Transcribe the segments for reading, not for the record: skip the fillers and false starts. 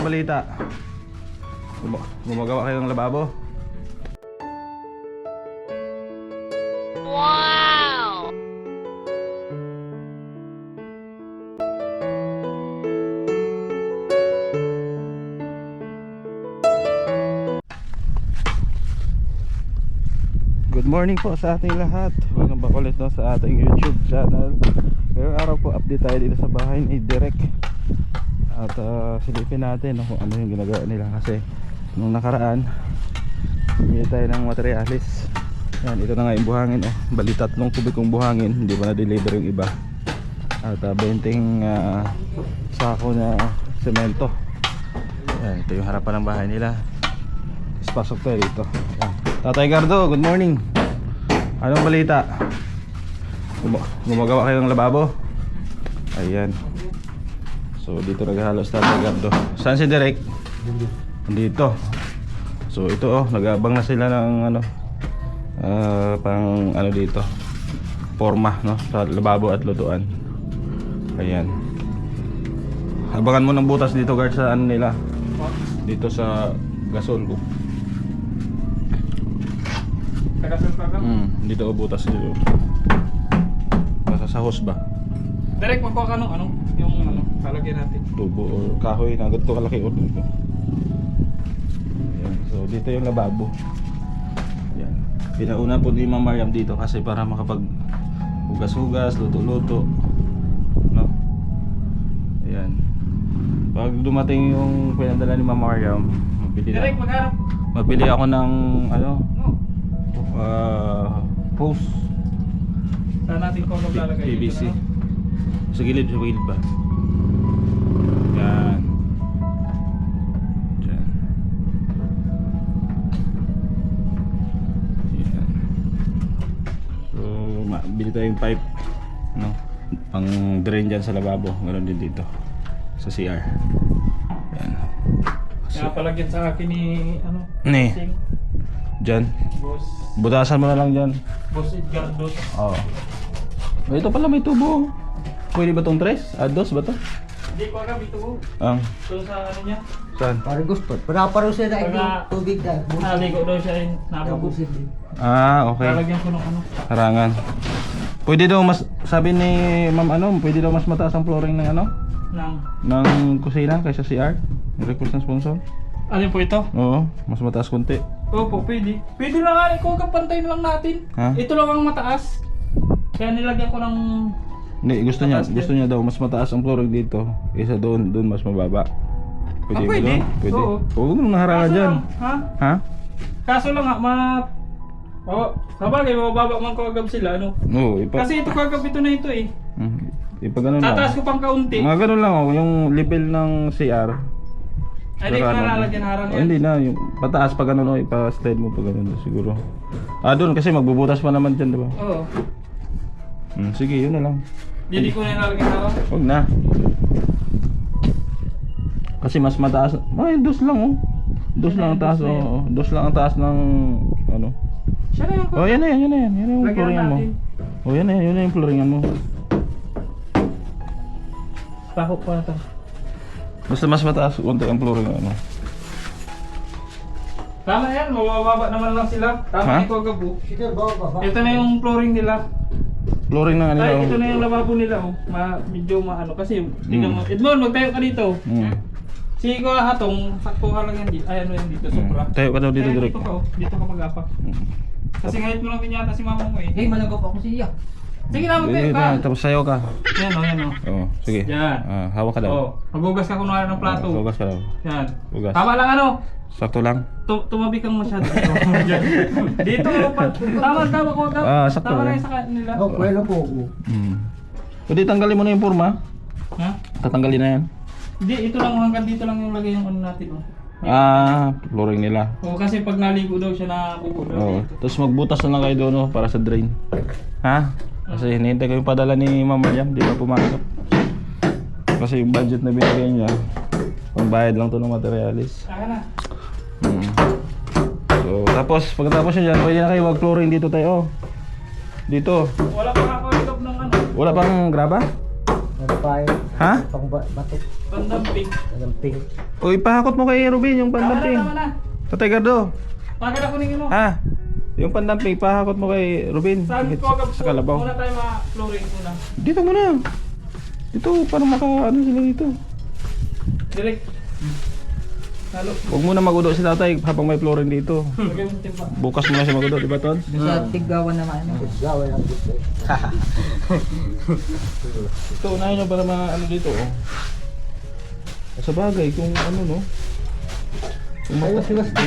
Anong balita? Gumagawa kayo ng lababo? Wow! Good morning po sa ating lahat. Welcome back ulit no, sa ating YouTube channel. Ngayong araw po update tayo dito sa bahay ni Direk. At silipin natin no, kung ano yung ginagawa nila. Kasi nung nakaraan bumili tayo ng materialis. Yan, ito na nga yung buhangin oh. Bali 3 kubikong buhangin. Hindi pa na-deliver yung iba. At 20 sako na semento. Yan, ito yung harapan ng bahay nila. Tapos pasok tayo dito. Yan. Tatay Gardo, good morning. Anong balita? Gumagawa kayo ng lababo? Ayan. So dito naghahalos Tatay Gardo. Saan si Direk? Dito. So ito oh, nag-aabang na sila ng ano, pang ano dito, forma no, sa lababo at lutuan. Ayan. Abangan mo ng butas dito guard sa ano nila. Dito sa gasol ko. Dito butas dito. Nasa sa hose ba? Direk, magkuha ka nung ano, yung ano, lalagyan natin. Tubo or kahoy na ganito kalaki o dito. Ayan. So dito yung lababo. Ayan. Pinauna po ni Ma'am Mariam dito kasi para makapag hugas-hugas, luto-luto. No? Ayan. Pag dumating yung pinadala ni Ma'am Mariam, Direk, magharap. mabili ako ng ano, No. hose. Saan natin kung maglalagay PVC. dito, no? Sa gilid ba? Yan. Diyan. Yan. So, bili tayong pipe, no? Pang drain dyan sa lababo. Meron din dito sa CR. Yan. Kaya palagyan sa akin ni ano? Ni. Sing. Dyan. Boss. Butasan mo na lang dyan. Boss Edgardo. Oo. Ito pala may tubo. Pwede ba tong 3? Dos ba to? Hindi ko alam ito. Ang So sa ano niya? saan? Para gusto. Para siya na Pagka yung tubig na. naligo daw siya yung nabubo. Okay. Lalagyan ko ng ano. Harangan. Pwede daw mas, sabi ni Ma'am ano, pwede daw mas mataas ang flooring ng ano, Ng, ng kusina kaysa CR. Request ng sponsor. alin po ito? Oo, mas mataas konti. Opo, pwede. Pwede lang nga, kung kapantay na lang natin. Ha? Ito lang ang mataas. Kaya nilagyan ko ng... Hindi, Mataas gusto niya daw mas mataas ang flooring dito. Isa doon mas mababa. Ah, ba pwede? doon? Pwede. Oo. Huwag mo nang harangan Kaso dyan. lang, ha? Ha? Kaso lang nga, sabagay, mababa man kagab sila, ano? Oo, Kasi ito kagab ito na ito eh. ipagano lang. Tataas ko pang kaunti. Mga ganun lang oh, yung level ng CR. Ay, di ko Saka na ano, lalagyan harang oh, yan. hindi na, yung pataas pag ano no, ipa-slide mo pag ano siguro. Doon kasi magbubutas pa naman dyan, di ba? Oo. Sige, yun na lang. Hindi ko na lalagyan harang. Huwag na. Kasi mas mataas. Ay, dos lang oh. Dos lang ang taas, dos na yan. oh. Dos lang ang taas ng ano. Siya na yung Oh, yan na yan, yan na yan. Yan na yung Lagyan flooringan mo. natin. Oh, yan na yan, yun na yung flooringan mo. Pakok pa na ito. Basta mas mataas konti ang flooring ano. Tama yan, mabababa naman lang sila. Ha? Tama ito kagabu. Sige, baba. Ito na yung flooring nila. Flooring na ano. Ay, ito na yung lababo nila oh. Medyo maano kasi tignan mo. Edmond, magtayo ka dito. Sige ko hatong sakto ka lang yan dito. Ay, ano yan dito sobra. Tayo ka daw dito Kaya direct. Dito ka oh. Dito ka mag-apak. Kasi ngayon mo lang din yata si mama mo eh. Hey, malagop ako siya. Sige na, magtayo ka. Tapos sayo ka. Yan oh, yan oh. Oo, sige. Yan. Hawak ka daw. Oh, maghugas ka kunwari ng plato. Hugas ka daw. Yan. Hugas. Tama lang ano. Sakto lang. Tumabi kang masyado. Dito pa. Tama ko. Sakto Tama lang. lang sa kanila. Oh, pwelo po ako. Pwede tanggalin mo na yung forma. Ha? Tatanggalin na yan. Hindi, ito lang hanggang dito lang yung lagay yung ano natin oh. Flooring nila. Oo, kasi pag naligo daw siya na kubo daw Oo. dito. Tapos magbutas na lang kayo doon oh, para sa drain. Ha? Kasi hinihintay ko yung padala ni Ma'am Mariam, di pa pumasok. Kasi yung budget na binigay niya, pangbayad lang to ng materialis. Saka na. So, tapos pagkatapos niya dyan, pwede na kayo mag-flooring dito tayo. Dito. Wala pa ako itop ng ano. Wala pang graba? Ano pa eh? Ha? Pang bato. Pandamping. Kalamping. Uy, pahakot mo kay Ruben yung pandamping. Tama na. Tatay Gardo. Pagkat ako ningin mo. Ha? Yung pandamping, pahakot mo kay Ruben. Saan Higit ko agad sa kalabaw. Muna tayo ma-flooring muna. Dito muna. Dito, para ano sila dito. Direct. Halo. Huwag mo na magudo si tatay habang may flooring dito. Lagyan mo timpa. Bukas mo na siya magudo, di ba Ton? Doon sa Tiggawan naman. Tiggawan lang dito. Ito, unahin nyo para mga ano dito, oh. Sa bagay, kung ano, no? Kung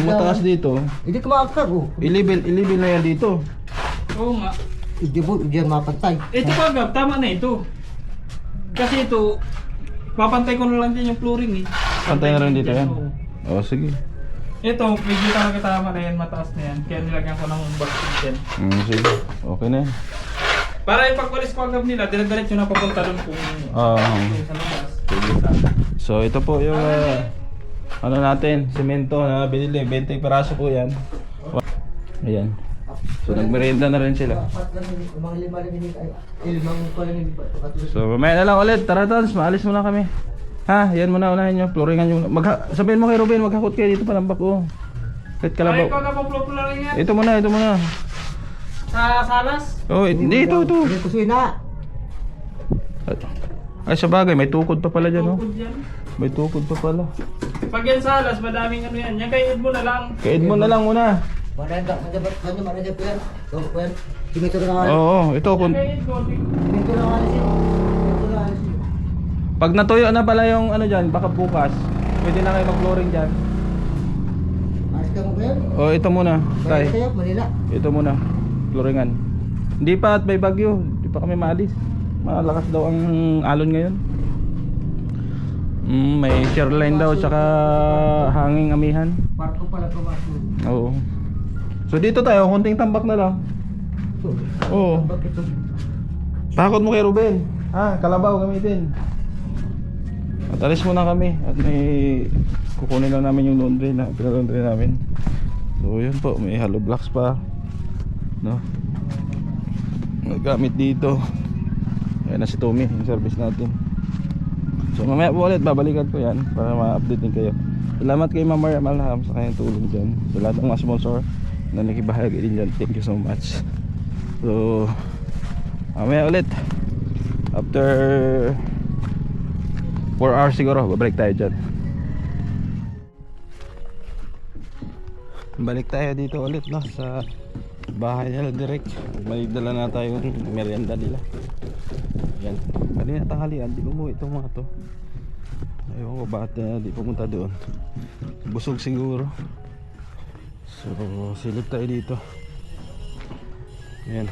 mataas dito, Hindi ko makakar oh. i-level na yan dito. Oo nga. Hindi mo, hindi yan mapantay. Ito Kagab, tama na ito. Kasi ito, papantay ko na lang din yung flooring eh. Pantay na rin dito yan. Oo. Oh, sige. Ito, medyo talaga tama na yan, mataas na yan. Kaya nilagyan ko ng basket yan. Sige. Okay na yan. Para yung pagwalis ko agad nila, dire-diretso na papunta doon kung sa labas. So, ito po yung ano natin, semento na binili. 20 peraso po yan. Ayan. So, nagmerienda na rin sila. Mga lima-lima ay limang kulang So, mamaya na lang ulit. Tara, Tons, maalis muna kami. Ha, yan muna, unahin nyo. Flooringan nyo. Sabihin mo kay Ruben, maghakot kayo dito palambak ko. Kahit Ay, kalabaw. ikaw na pa-flooring yan. Ito muna, ito muna. Sa salas. Oh, hindi, ito. Hindi ko suina. Ay, sa bagay, may tukod pa pala dyan, oh. Tukod yan. May tukod pa pala. Pag yan salas, madaming ano yan. Yan kay Edmo na lang. Kay Edmond na lang muna. Maranda, maranda pier. So, kuya, simento na nga. Oo, ito. Yan kay Edmo. Simento na nga alisin. Simento na alisin. Pag natuyo na pala yung ano dyan, baka bukas, pwede na kayo mag-flooring dyan. Alis ka mo kuya? Oh, ito muna. Balik Tay. tayo, Manila. Ito muna. Flooringan. Hindi pa at may bagyo. Hindi pa kami maalis. Malakas daw ang alon ngayon. May shoreline daw tsaka hanging amihan. Barko pala pumasok. Oo. So dito tayo, konting tambak na lang. Oo. Bakit ito? Pakot mo kay Ruben. Kalabaw gamitin. At alis muna kami at may kukunin lang namin yung laundry na pinalaundry namin. So yun po, may hollow blocks pa. No? Gamit dito. Ayan na si Tommy, yung service natin. So mamaya po ulit, babalikan ko yan para ma-update din kayo. Salamat kay Ma'am Maria Malham sa kanyang tulong dyan. Sa lahat ng mga sponsor na nakibahagi din dyan. Thank you so much. So mamaya ulit, after 4 hours siguro, babalik tayo dyan. Balik tayo dito ulit, no, sa bahay nila direct. May dala na tayong merienda nila. Yan. Kanina tanghalian, di umuwi itong mga to. Ayaw ko bakit di pumunta doon. Busog siguro. So silip tayo dito. Yan.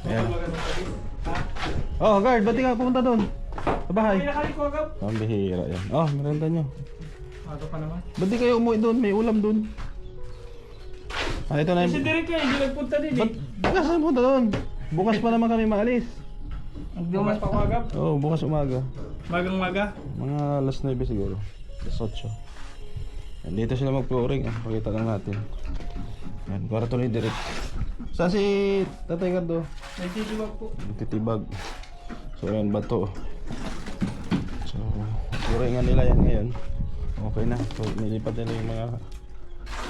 Yan. Oh, guard, ba't di ka pumunta doon? Sa bahay. Ay, nakali ko Kagab. Ang bihira yan. Oh, merienda nyo. Ito pa naman. Ba't di kayo umuwi doon? May ulam doon. Ito na Kasi yung... direct kayo, hindi nagpunta din Ba't eh. saan punta doon? Bukas pa naman kami maalis. Bukas pa Kagab. Oo, bukas umaga. Magang maga. Mga alas 9 siguro. Alas 8. Yan, dito sila mag-flooring. Pakita lang natin. Yan, kwarto ni direct. Saan si Tatay Gardo? Nagtitibag po. Titibag. So yan, bato. So, flooringan nila yan ngayon. Okay na. So, nilipat nila yung mga...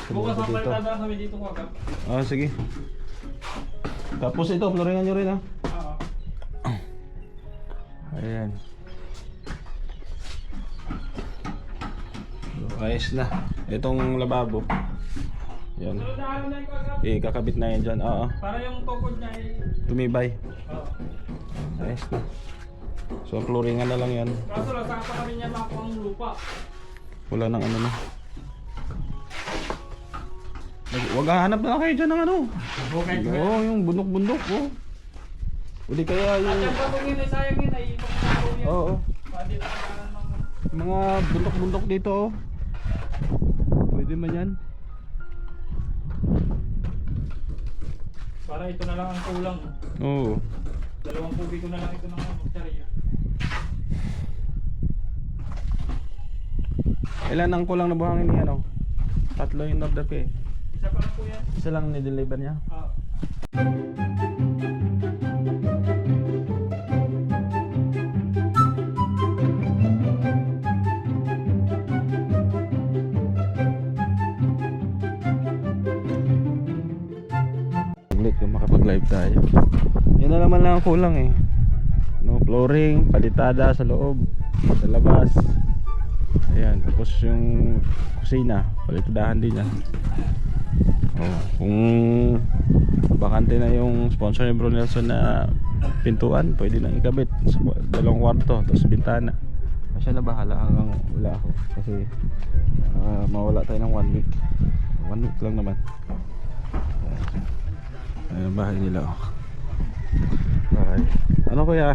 Bukas ang dito. palitada kami dito Kagab. Sige. Tapos ito, flooringan nyo rin ha. Oo. Ayan. So, ayos na. Itong lababo. Yan. Sunod na araw na yung Kagab. Kakabit na yan dyan. Oo. Para yung tukod niya ay... Tumibay. Oo. Ayos na. So, flooringan na lang yan. Kaso lang, saan pa kami niya makuha ang lupa? Wala nang ano na. Huwag hahanap na lang kayo dyan ng ano. Okay. Oo, yung bundok-bundok. Oh. Uli kaya At yung... yung kapungin ay sayang yun ay ipapagkaroon yan. Oo. Hindi na kailangan ng... Mga bundok-bundok dito oh. Pwede man yan. Para ito na lang ang kulang. Oo. 2 kubik ko na lang ito ng magtsariya. Ilan ang kulang na buhangin niya no? 3 yung order ko eh. Isa pa lang po yan. Isa lang ni-deliver niya. Oo. live tayo. Yan na naman lang ang kulang eh, no, flooring, palitada sa loob, sa labas. Ayan, tapos yung kusina, palitadahan din yan. Oh, kung bakante na yung sponsor ni Bro Nelson na pintuan, pwede nang ikabit sa dalawang kwarto, tapos bintana. Siya na bahala hanggang wala ako. Kasi mawala tayo ng 1 week. 1 week lang naman. Ayan ang bahay nila oh. Bahay. Ano kuya?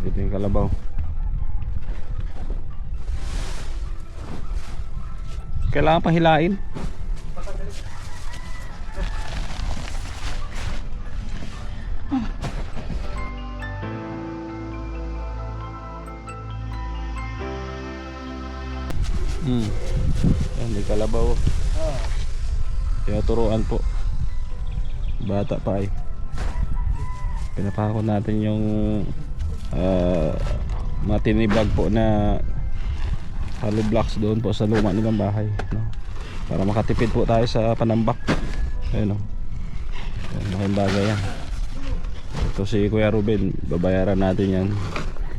Ito yung kalabaw. Kailangan pang hilain. Yan, may kalabaw. Tinuturuan po. Bata pa eh. Pinapako natin yung mga tinibag po na hollow blocks doon po sa luma nilang bahay, no? Para makatipid po tayo sa panambak. Ayun o, malaking bagay yan. Ito si Kuya Ruben, babayaran natin yan.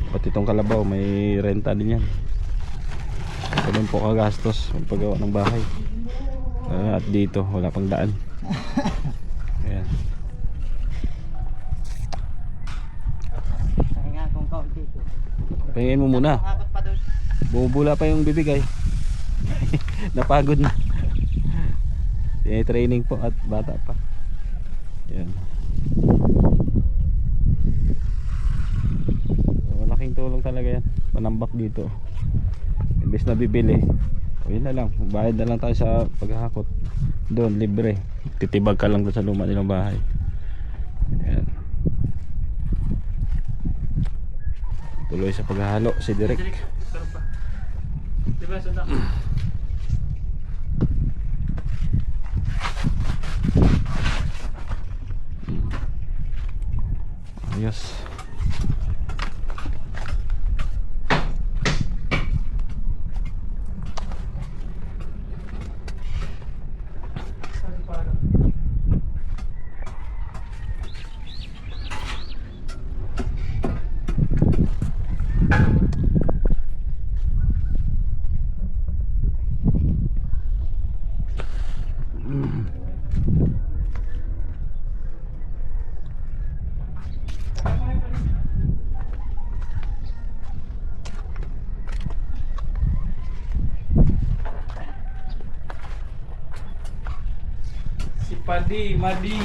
Pati itong kalabaw may renta din yan. Ganun po kagastos ang paggawa ng bahay. At dito wala pang daan. Ayan. Pahingin mo muna. Bumubula pa yung bibig ay. Napagod na. Training po at bata pa. Yan. Malaking tulong talaga yan. Panambak dito. Imbes na bibili, o yun na lang, bayad na lang tayo sa paghahakot. Doon libre, titibag ka lang doon sa luma nilang bahay. Ayan. Tuloy sa paghahalo si Direk. Diba sa dam? Ayos. Si Padi, Madi.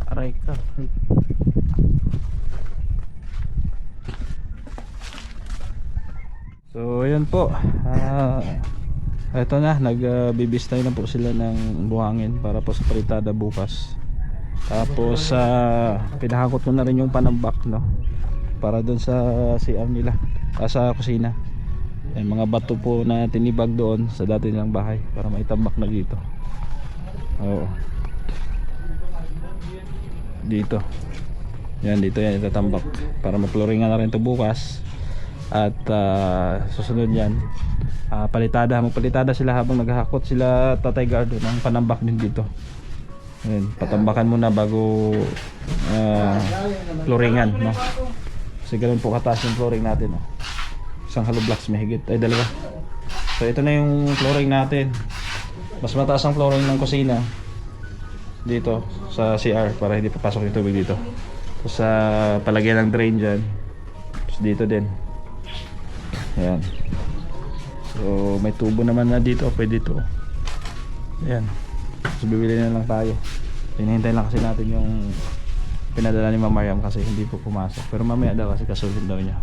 Aray ka. So ayan po. Ito na, nagbibistay na po sila ng buhangin para po sa palitada bukas. Tapos pinahakot ko na rin yung panambak, no, para doon sa CR nila, sa kusina. Yung mga bato po na tinibag doon sa dati nilang bahay para maitambak na dito. Oo. Dito. Yan, dito yan itatambak para maploringan na rin ito bukas. At susunod yan, magpalitada sila habang naghahakot sila Tatay Gardo ng panambak din dito. Ayan, patambakan muna bago floringan, no? Kasi ganun po kataas yung flooring natin, no? Isang hollow blocks mahigit, ay dalawa. So ito na yung flooring natin. Mas mataas ang flooring ng kusina dito sa CR para hindi papasok yung tubig dito. So sa palagyan ng drain dyan, tapos dito din. Ayan. So may tubo naman na dito, pwede ito. Ayan. So bibili na lang tayo. Hinihintay lang kasi natin yung pinadala ni Ma'am Mariam kasi hindi po pumasok. Pero mamaya daw kasi kasulhin daw niya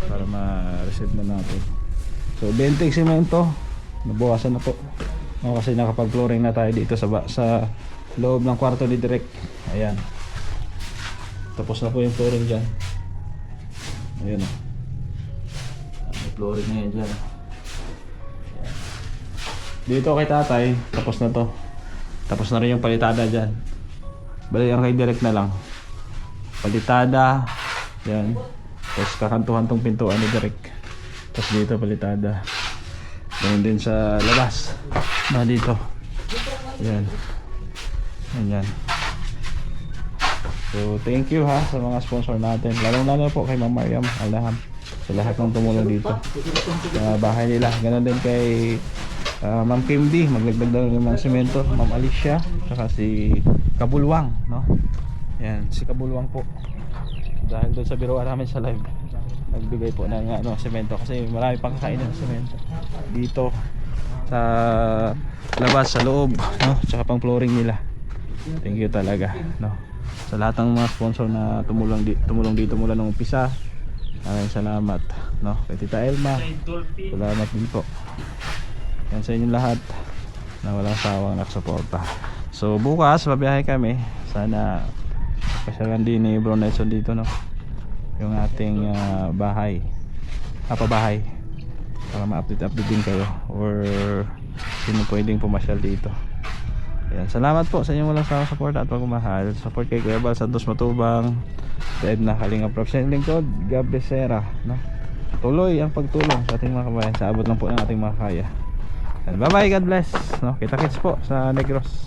para ma-receive na natin. So 20 semento, nabawasan na po. Kasi nakapag-flooring na tayo dito sa loob ng kwarto ni Direk. Ayan. Tapos na po yung flooring dyan. Ayan o. May flooring na yan dyan. Ayan. Dito kay tatay, tapos na to. Tapos na rin yung palitada dyan. Bali ang kay Direk na lang. Palitada. Yan. Tapos kakantuhan tong pintuan ni Direk. Tapos dito palitada. Ganun din sa labas. Na dito. Yan. Yan. So thank you ha sa mga sponsor natin. Lalong-lalo po kay Ma'am Mariam Alaham. Sa lahat ng tumulong dito. Sa bahay nila. Ganun din kay Ma'am Kim D, maglagdag daw ng mga semento. Ma'am Alicia, saka si Kabulwang, no? Yan, si Kabulwang po. Dahil doon sa biruan namin sa live, nagbigay po ng semento kasi marami pang kakainin ng semento dito sa labas, sa loob, no? Saka pang flooring nila. Thank you talaga, no? Sa lahat ng mga sponsor na tumulong dito mula nung umpisa. Maraming salamat, no? Kay Tita Elma. Salamat din po. Yan sa inyong lahat na walang sawang nakasuporta. So bukas babiyahe kami. Sana pasyalan din ni Bro Nelson dito, no? Yung ating bahay. Pabahay. Para ma-update din kayo or sino pwedeng pumasyal dito. Yan, salamat po sa inyong walang sawang suporta at pagmamahal. Support kay Kuya Bal Santos Matubang, sa Edna Kalinga Prof. Sa lingkod, Gab Becerra, no? Tuloy ang pagtulong sa ating mga kabayan sa abot lang po ng ating mga kaya. Bye bye, God bless, no? Kita-kits po sa Negros.